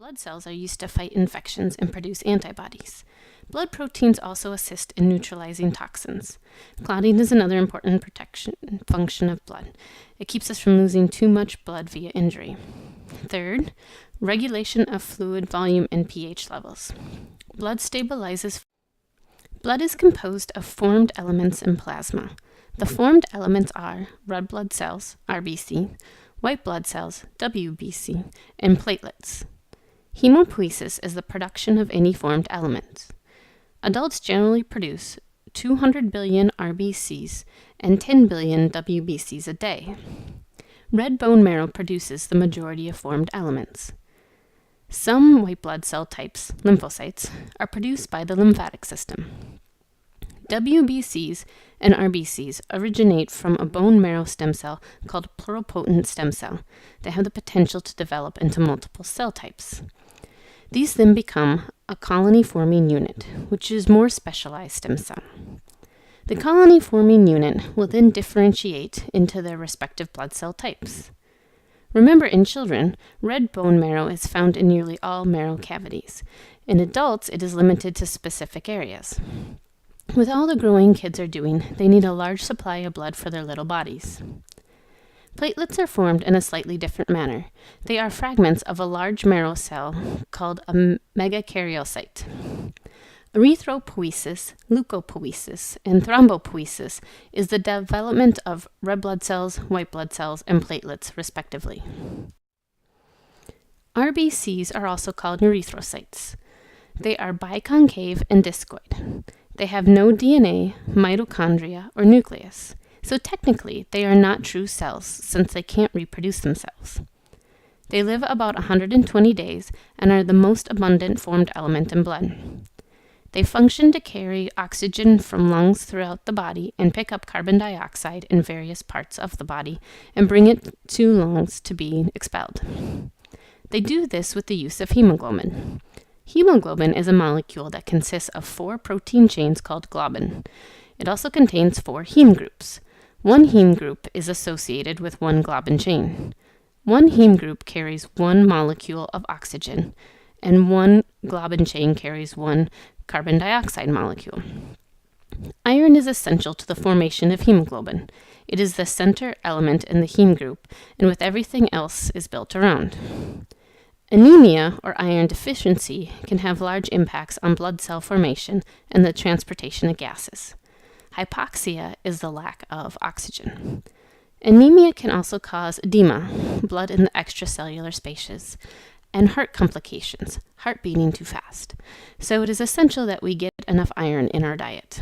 Blood cells are used to fight infections and produce antibodies. Blood proteins also assist in neutralizing toxins. Clotting is another important protection function of blood. It keeps us from losing too much blood via injury. Third, regulation of fluid volume and pH levels. Blood stabilizes. Blood is composed of formed elements in plasma. The formed elements are red blood cells, RBC, white blood cells, WBC, and platelets. Hemopoiesis is the production of any formed element. Adults generally produce 200 billion RBCs and 10 billion WBCs a day. Red bone marrow produces the majority of formed elements. Some white blood cell types, lymphocytes, are produced by the lymphatic system. WBCs and RBCs originate from a bone marrow stem cell called pluripotent stem cell. They have the potential to develop into multiple cell types. These then become a colony-forming unit, which is more specialized stem cell. The colony-forming unit will then differentiate into their respective blood cell types. Remember, in children, red bone marrow is found in nearly all marrow cavities. In adults, it is limited to specific areas. With all the growing kids are doing, they need a large supply of blood for their little bodies. Platelets are formed in a slightly different manner. They are fragments of a large marrow cell called a megakaryocyte. Erythropoiesis, leukopoiesis, and thrombopoiesis is the development of red blood cells, white blood cells, and platelets, respectively. RBCs are also called erythrocytes. They are biconcave and discoid. They have no DNA, mitochondria, or nucleus. So technically, they are not true cells since they can't reproduce themselves. They live about 120 days and are the most abundant formed element in blood. They function to carry oxygen from lungs throughout the body and pick up carbon dioxide in various parts of the body and bring it to lungs to be expelled. They do this with the use of hemoglobin. Hemoglobin is a molecule that consists of 4 protein chains called globin. It also contains 4 heme groups. One heme group is associated with one globin chain. One heme group carries 1 molecule of oxygen, and one globin chain carries 1 carbon dioxide molecule. Iron is essential to the formation of hemoglobin. It is the center element in the heme group, and with everything else is built around. Anemia, or iron deficiency, can have large impacts on blood cell formation and the transportation of gases. Hypoxia is the lack of oxygen. Anemia can also cause edema, blood in the extracellular spaces, and heart complications, heart beating too fast. So it is essential that we get enough iron in our diet.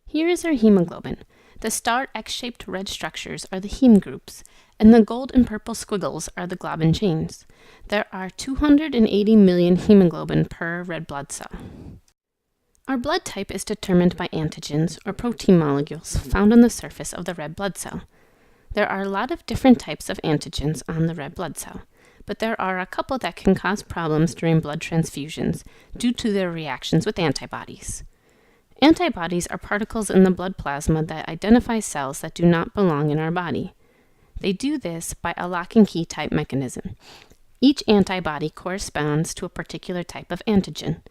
Here is our hemoglobin. The star X-shaped red structures are the heme groups, and the gold and purple squiggles are the globin chains. There are 280 million hemoglobin per red blood cell. Our blood type is determined by antigens, or protein molecules, found on the surface of the red blood cell. There are a lot of different types of antigens on the red blood cell, but there are a couple that can cause problems during blood transfusions due to their reactions with antibodies. Antibodies are particles in the blood plasma that identify cells that do not belong in our body. They do this by a lock and key type mechanism. Each antibody corresponds to a particular type of antigen.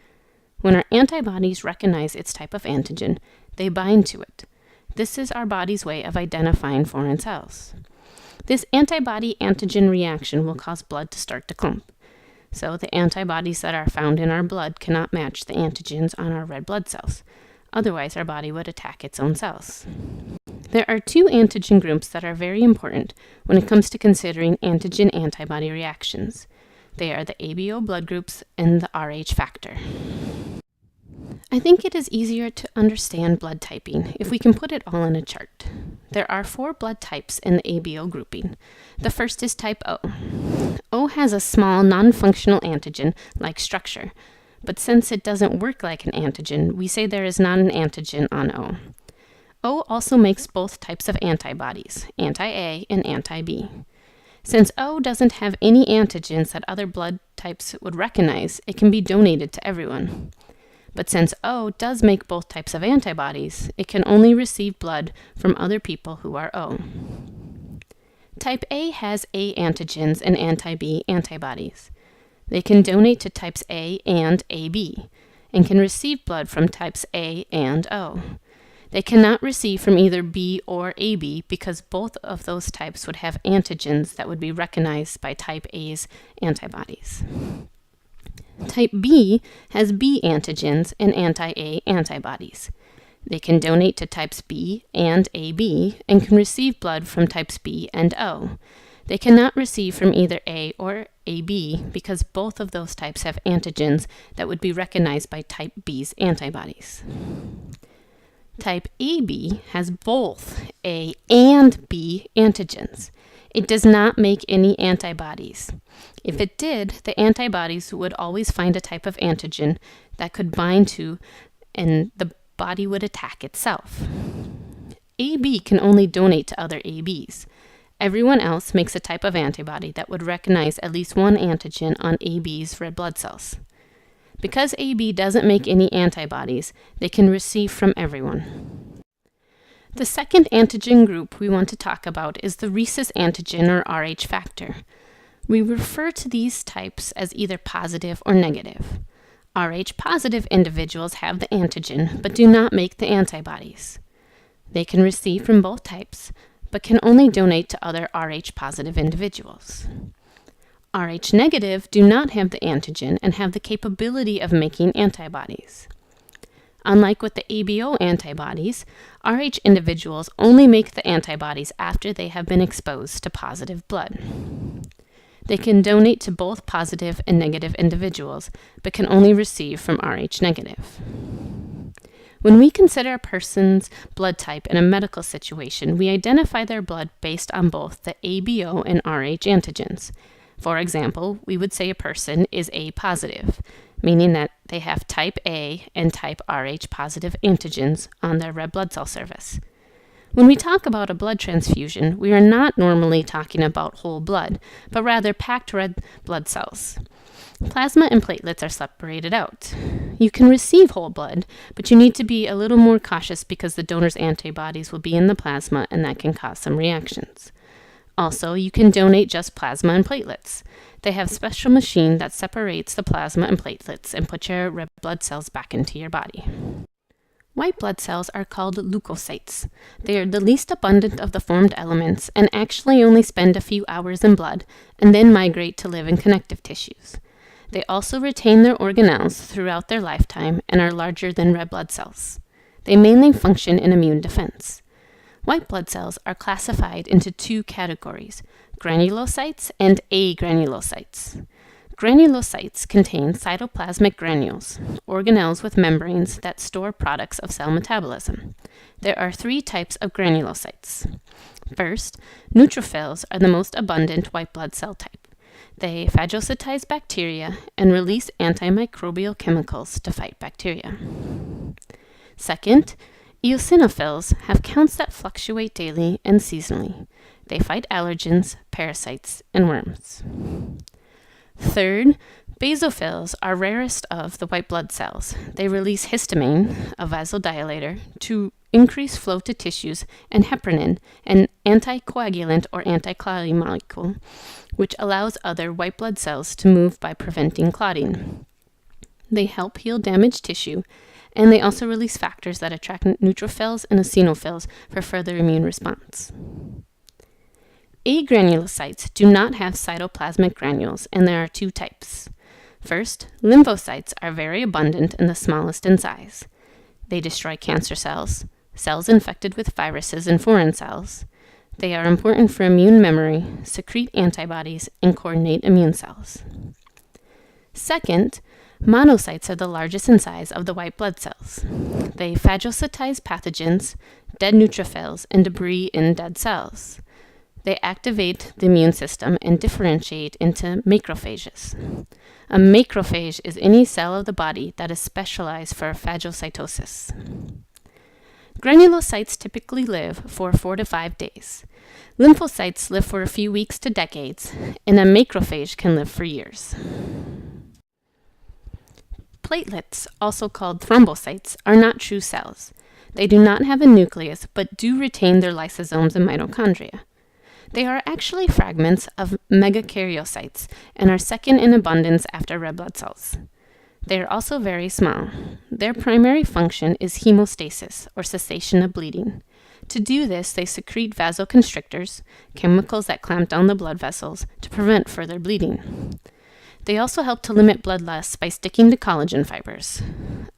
When our antibodies recognize its type of antigen, they bind to it. This is our body's way of identifying foreign cells. This antibody-antigen reaction will cause blood to start to clump. So the antibodies that are found in our blood cannot match the antigens on our red blood cells. Otherwise, our body would attack its own cells. There are 2 antigen groups that are very important when it comes to considering antigen-antibody reactions. They are the ABO blood groups and the Rh factor. I think it is easier to understand blood typing if we can put it all in a chart. There are 4 blood types in the ABO grouping. The first is type O. O has a small non-functional antigen-like structure, but since it doesn't work like an antigen, we say there is not an antigen on O. O also makes both types of antibodies, anti-A and anti-B. Since O doesn't have any antigens that other blood types would recognize, it can be donated to everyone. But since O does make both types of antibodies, it can only receive blood from other people who are O. Type A has A antigens and anti-B antibodies. They can donate to types A and AB, and can receive blood from types A and O. They cannot receive from either B or AB because both of those types would have antigens that would be recognized by type A's antibodies. Type B has B antigens and anti-A antibodies. They can donate to types B and AB and can receive blood from types B and O. They cannot receive from either A or AB because both of those types have antigens that would be recognized by type B's antibodies. Type AB has both A and B antigens. It does not make any antibodies. If it did, the antibodies would always find a type of antigen that could bind to, and the body would attack itself. AB can only donate to other ABs. Everyone else makes a type of antibody that would recognize at least one antigen on AB's red blood cells. Because AB doesn't make any antibodies, they can receive from everyone. The second antigen group we want to talk about is the rhesus antigen or Rh factor. We refer to these types as either positive or negative. Rh positive individuals have the antigen but do not make the antibodies. They can receive from both types but can only donate to other Rh positive individuals. Rh negative do not have the antigen and have the capability of making antibodies. Unlike with the ABO antibodies, Rh individuals only make the antibodies after they have been exposed to positive blood. They can donate to both positive and negative individuals, but can only receive from Rh negative. When we consider a person's blood type in a medical situation, we identify their blood based on both the ABO and Rh antigens. For example, we would say a person is A positive, meaning that they have type A and type Rh positive antigens on their red blood cell surface. When we talk about a blood transfusion, we are not normally talking about whole blood, but rather packed red blood cells. Plasma and platelets are separated out. You can receive whole blood, but you need to be a little more cautious because the donor's antibodies will be in the plasma and that can cause some reactions. Also, you can donate just plasma and platelets. They have a special machine that separates the plasma and platelets and puts your red blood cells back into your body. White blood cells are called leukocytes. They are the least abundant of the formed elements and actually only spend a few hours in blood and then migrate to live in connective tissues. They also retain their organelles throughout their lifetime and are larger than red blood cells. They mainly function in immune defense. White blood cells are classified into two categories, granulocytes and agranulocytes. Granulocytes contain cytoplasmic granules, organelles with membranes that store products of cell metabolism. There are three types of granulocytes. First, neutrophils are the most abundant white blood cell type. They phagocytize bacteria and release antimicrobial chemicals to fight bacteria. Second, eosinophils have counts that fluctuate daily and seasonally. They fight allergens, parasites, and worms. Third, basophils are rarest of the white blood cells. They release histamine, a vasodilator, to increase flow to tissues, and heparin, an anticoagulant or anticlotting molecule, which allows other white blood cells to move by preventing clotting. They help heal damaged tissue, and they also release factors that attract neutrophils and eosinophils for further immune response. Agranulocytes do not have cytoplasmic granules, and there are two types. First, lymphocytes are very abundant and the smallest in size. They destroy cancer cells, cells infected with viruses and foreign cells. They are important for immune memory, secrete antibodies, and coordinate immune cells. Second, monocytes are the largest in size of the white blood cells. They phagocytize pathogens, dead neutrophils, and debris in dead cells. They activate the immune system and differentiate into macrophages. A macrophage is any cell of the body that is specialized for phagocytosis. Granulocytes typically live for 4 to 5 days. Lymphocytes live for a few weeks to decades, and a macrophage can live for years. Platelets, also called thrombocytes, are not true cells. They do not have a nucleus, but do retain their lysosomes and mitochondria. They are actually fragments of megakaryocytes and are second in abundance after red blood cells. They are also very small. Their primary function is hemostasis, or cessation of bleeding. To do this, they secrete vasoconstrictors, chemicals that clamp down the blood vessels, to prevent further bleeding. They also help to limit blood loss by sticking to collagen fibers.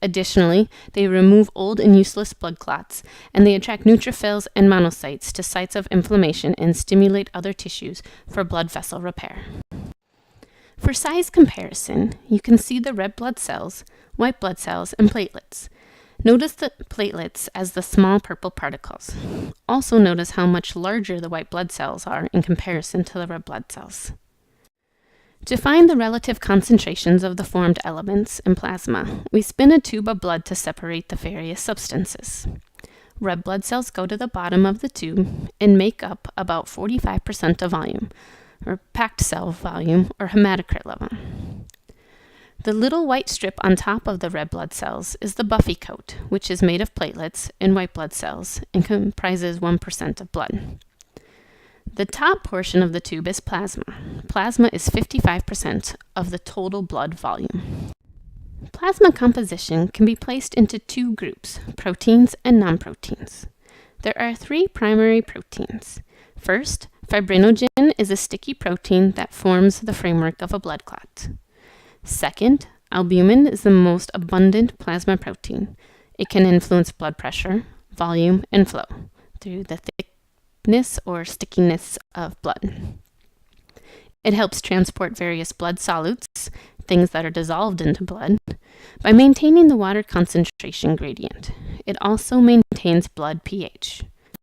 Additionally, they remove old and useless blood clots, and they attract neutrophils and monocytes to sites of inflammation and stimulate other tissues for blood vessel repair. For size comparison, you can see the red blood cells, white blood cells, and platelets. Notice the platelets as the small purple particles. Also notice how much larger the white blood cells are in comparison to the red blood cells. To find the relative concentrations of the formed elements in plasma, we spin a tube of blood to separate the various substances. Red blood cells go to the bottom of the tube and make up about 45% of volume, or packed cell volume, or hematocrit level. The little white strip on top of the red blood cells is the buffy coat, which is made of platelets and white blood cells and comprises 1% of blood. The top portion of the tube is plasma. Plasma is 55% of the total blood volume. Plasma composition can be placed into two groups, proteins and non-proteins. There are three primary proteins. First, fibrinogen is a sticky protein that forms the framework of a blood clot. Second, albumin is the most abundant plasma protein. It can influence blood pressure, volume, and flow through the thickness or stickiness of blood. It helps transport various blood solutes, things that are dissolved into blood, by maintaining the water concentration gradient. It also maintains blood pH.